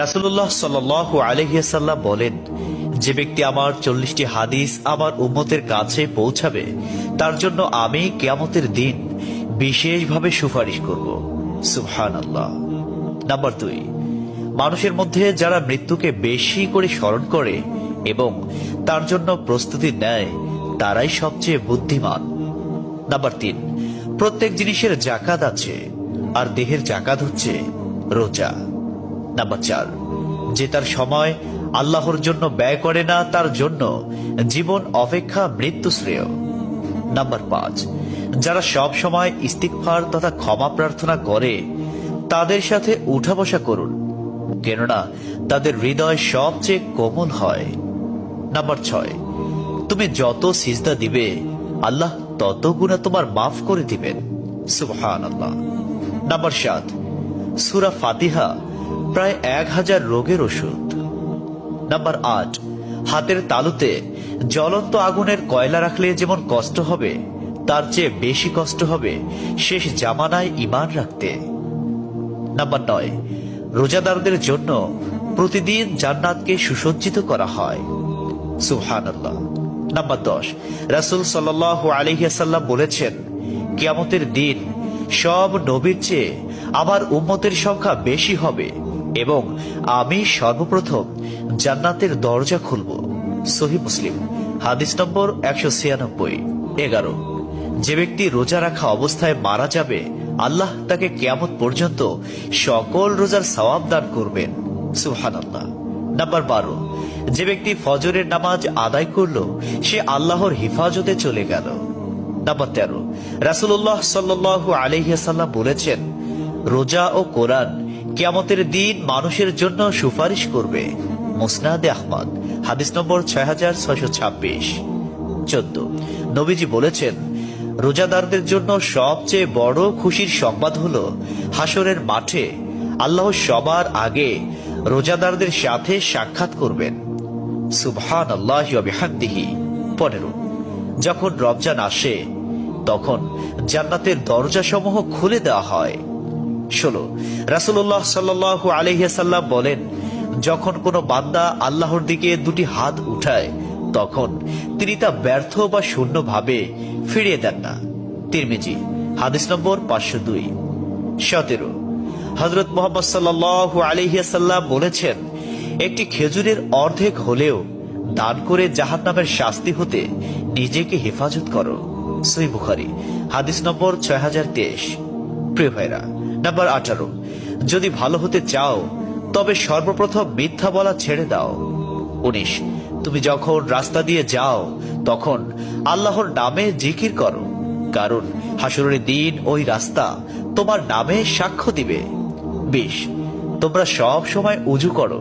রাসূলুল্লাহ সাল্লাল্লাহু আলাইহি ওয়াসাল্লাম বলেন, যে ব্যক্তি আমার 40টি হাদিস আমার উম্মতের কাছে পৌঁছাবে তার জন্য আমি কিয়ামতের দিন বিশেষভাবে সুপারিশ করব। সুবহানাল্লাহ। নাম্বার 2, মানুষের মধ্যে যারা মৃত্যুকে বেশি করে স্মরণ করে এবং তার জন্য প্রস্তুতি নেয় তারাই সবচেয়ে বুদ্ধিমান। নাম্বার 3, প্রত্যেক জিনিসের জাকাত আছে, আর দেহের জাকাত হচ্ছে রোজা। নাম্বার 4, যে তার সময় আল্লাহর জন্য ব্যয় করে না তার জন্য জীবন অপেক্ষা মৃত্যু শ্রেয়। নাম্বার 5, যারা সব সময় ইস্তিগফার তথা ক্ষমা প্রার্থনা করে তাদের সাথে উঠা বসা করুন, কেননা তাদের হৃদয় সবচেয়ে কোমল হয়। নাম্বার 6, তুমি যত সিজদা দিবে আল্লাহ তত গুনাহ তোমার মাফ করে দিবেন। সুবহানাল্লাহ। নাম্বার 7, সূরা ফাতিহা প্রায় 1000 রোগের ওষুধ। নাম্বার 8, হাতের তালুতে জ্বলন্ত আগুনের কয়লা রাখলে যেমন কষ্ট হবে তার চেয়ে বেশি কষ্ট হবে শেষ জামানায় ঈমান রাখতে। নাম্বার 9, রোজাদারদের জন্য প্রতিদিন জান্নাতকে সুসজ্জিত করা হয়। সুবহানাল্লাহ। নাম্বার 10, রাসূল সাল্লাল্লাহু আলাইহি ওয়াসাল্লাম বলেছেন, কিয়ামতের দিন সব নবীর চেয়ে আমার উম্মতের সংখ্যা বেশি হবে এবং আমি সর্বপ্রথম জান্নাতের দরজা খুলব। সহিহ মুসলিম, হাদিস নম্বর 196। 11, যে ব্যক্তি রোজা রাখা অবস্থায় মারা যাবে আল্লাহ তাকে কিয়ামত পর্যন্ত সকল রোজার সওয়াব দান করবেন। সুবহানাল্লাহ। নাম্বার 12, যে ব্যক্তি ফজরের নামাজ আদায় করল সে আল্লাহর হিফাজতে চলে গেল। নাম্বার 13, রাসূলুল্লাহ সাল্লাল্লাহু আলাইহি ওয়াসাল্লাম বলেছেন, রোজা ও কোরআন কিয়ামতের দিন মানুষের জন্য সুপারিশ করবে। মুসনাদে আহমদ, হাদিস নম্বর 6626। 14, নবীজি বলেছেন, রোজাদারদের জন্য সবচেয়ে বড় খুশির সংবাদ হলো হাসরের মাঠে আল্লাহ সবার আগে রোজাদারদের সাথে সাক্ষাৎ করবেন। সুবহানাল্লাহি ওয়া বিহামদিহি। 15, যখন রমজান আসে তখন জান্নাতের দরজাসমূহ খুলে দেওয়া হয়। 16, রাসূলুল্লাহ সাল্লাল্লাহু আলাইহি ওয়াসাল্লাম বলেন, যখন কোনো বান্দা আল্লাহর দিকে দুটি হাত উঠায় তখন তিনি তা ব্যর্থ বা শূন্য ভাবে ফিরিয়ে দেন না। তিরমিজি, হাদিস নম্বর 502। 17, হযরত মুহাম্মদ সাল্লাল্লাহু আলাইহি ওয়াসাল্লাম বলেছেন, একটি খেজুরের অর্ধেক হলেও দান করে জাহান্নামের শাস্তি হতে নিজেকে হেফাজত করো। সহিহ বুখারী, হাদিস নম্বর 6023। প্রিয় ভাইরা, নাম্বার 18, যদি ভালো হতে চাও তবে সর্বপ্রথম মিথ্যা বলা ছেড়ে দাও। 19, তুমি যখন রাস্তা দিয়ে যাও তখন আল্লাহর নামে জিকির করো, কারণ হাসরের দিন ওই রাস্তা তোমার নামে সাক্ষ্য দিবে। 20, তোমরা সব সময় উযু করো,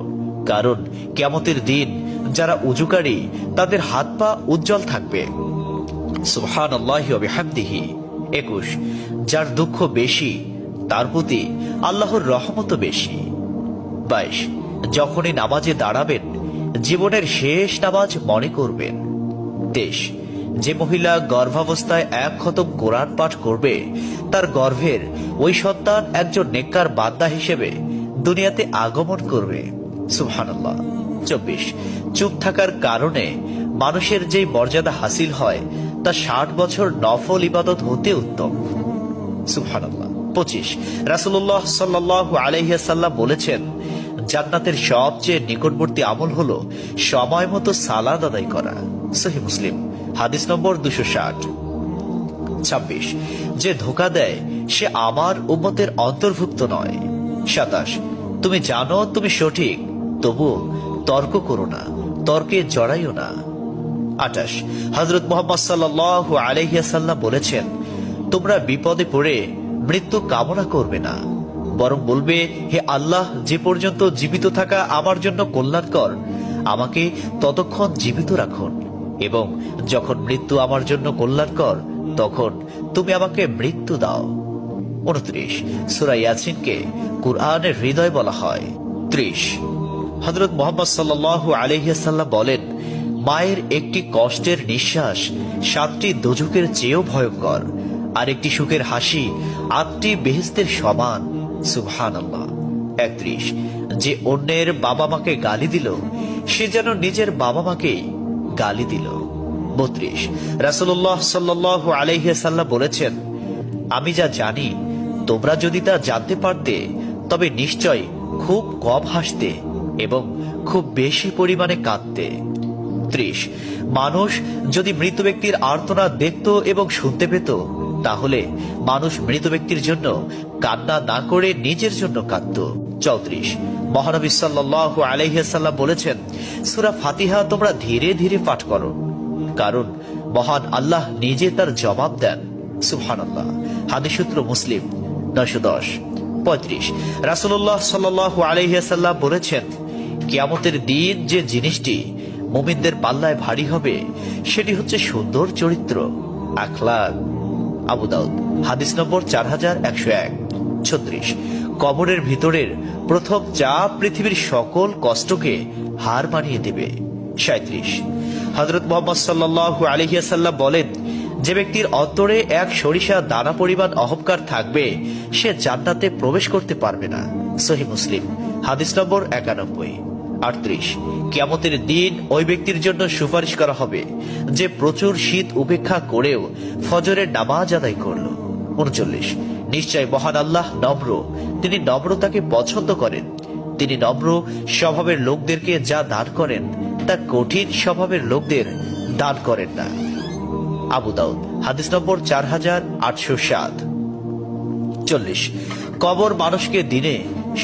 কারণ কিয়ামতের দিন যারা উযুকারী তাদের হাত পা উজ্জ্বল থাকবে। সুবহানাল্লাহি ওয়া বিহামদিহি। 21, যার দুঃখ বেশি তার প্রতি আল্লাহর রহমত বেশি। 22, যখনই নামাজে দাঁড়াবেন জীবনের শেষ নামাজ মনে করবেন। 23, যে মহিলা গর্ভাবস্থায় 1 খতম কোরআন পাঠ করবে তার গর্ভের ওই সন্তান একজন নেককার বান্দা হিসেবে দুনিয়াতে আগমন করবে। সুবহানাল্লাহ। 24, চুপ থাকার কারণে মানুষের যেই মর্যাদা হাসিল হয় তা 60 বছর নফল ইবাদত হতে উত্তম। সুবহানাল্লাহ। 25, রাসূলুল্লাহ সাল্লাল্লাহু আলাইহি ওয়াসাল্লাম বলেছেন, জান্নাতের সবচেয়ে নিকটবর্তী আমল হলো সময় মতো সালাত আদায় করা। সহিহ মুসলিম, হাদিস নম্বর 260। 26, যে ধোঁকা দেয় সে আমার উম্মতের অন্তর্ভুক্ত নয়। 27, তুমি জানো তুমি সঠিক তবু তর্ক করো না, তর্কে জড়াইও না। 28, হযরত মুহাম্মদ সাল্লাল্লাহু আলাইহি ওয়াসাল্লাম বলেছেন, তোমরা বিপদে পড়ে মৃত্যু কামনা করবে না, বরং বলবে, হে আল্লাহ, যে পর্যন্ত জীবিত থাকা আমার জন্য কল্যাণকর আমাকে ততক্ষণ জীবিত রাখুন, এবং যখন মৃত্যু আমার জন্য কল্যাণকর তখন তুমি আমাকে মৃত্যু দাও। 29, সূরা ইয়াসিনকে কুরআনের হৃদয় বলা হয়। 30, হযরত মুহাম্মদ সাল্লাল্লাহু আলাইহি ওয়াসাল্লাম বলেন, মায়ের একটি কষ্টের নিঃশ্বাস 7টি দোজখের চেয়েও ভয়ঙ্কর, আর একটি সুখের হাসি 8টি বেহেশতের সমান। সুবহানাল্লাহ। 31, যে অন্যের বাবা মাকে গালি দিল সে যেন নিজের বাবা মাকেই গালি দিল। 32, রাসূলুল্লাহ সাল্লাল্লাহু আলাইহি ওয়াসাল্লাম বলেছেন, আমি যা জানি তোমরা যদি তা জানতে পারতে তবে নিশ্চয় খুব কম হাসতে এবং খুব বেশি পরিমাণে কাঁদতে। 30, মানুষ যদি মৃত ব্যক্তির আর্তনাদ দেখত এবং শুনতে পেত তাহলে মানুষ মৃত ব্যক্তির জন্য কান্না না করে নিজের জন্য কাঁদত। 34, মহানবী সাল্লাল্লাহু আলাইহি ওয়াসাল্লাম বলেছেন, সূরা ফাতিহা তোমরা ধীরে ধীরে পাঠ করো, কারণ মহান আল্লাহ নিজে তার জবাব দেন। সুবহানাল্লাহ। হাদিস সূত্র মুসলিম 910। 35, রাসূলুল্লাহ সাল্লাল্লাহু আলাইহি ওয়াসাল্লাম বলেছেন, কিয়ামতের দিন যে জিনিসটি মুমিনদের পাল্লায় ভারী হবে সেটি হচ্ছে সুন্দর চরিত্র, আখলাক। আবু দাউদ হাদিস নম্বর 4101। 36, কবরের ভিতরের প্রথম চাপ পৃথিবীর সকল কষ্টকে হার মানিয়ে দেবে। 37, হযরত মুহাম্মদ সাল্লাল্লাহু আলাইহি ওয়াসাল্লাম বলেন, যে ব্যক্তির অন্তরে এক সরিষা দানা পরিমাণ অহংকার থাকবে সে জান্নাতে প্রবেশ করতে পারবে না। সহিহ মুসলিম হাদিস নম্বর 91। 38, কিয়ামতের দিন ওই ব্যক্তির জন্য সুপারিশ করা হবে যে প্রচুর শীত উপেক্ষা করেও ফজরের নামাজ আদায় করল। 39, নিশ্চয় মহান আল্লাহ নম্র, তিনি নম্রতাকে পছন্দ করেন। তিনি নম্র স্বভাবের লোকদেরকে যা দান করেন তা কঠিন স্বভাবের লোকদের দান করেন না। আবু দাউদ হাদিস নম্বর 4807। 40, কবর মানুষকে দিনে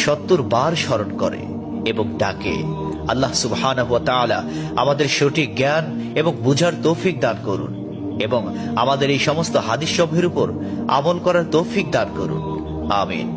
70 বার স্মরণ করে এবং ডাকে। আল্লাহ সুবহানাহু ওয়া তাআলা আমাদের সঠিক জ্ঞান এবং বুঝার তৌফিক দান করুন এবং আমাদের এই সমস্ত হাদিস সমূহের উপর আমল করার তৌফিক দান করুন। আমিন।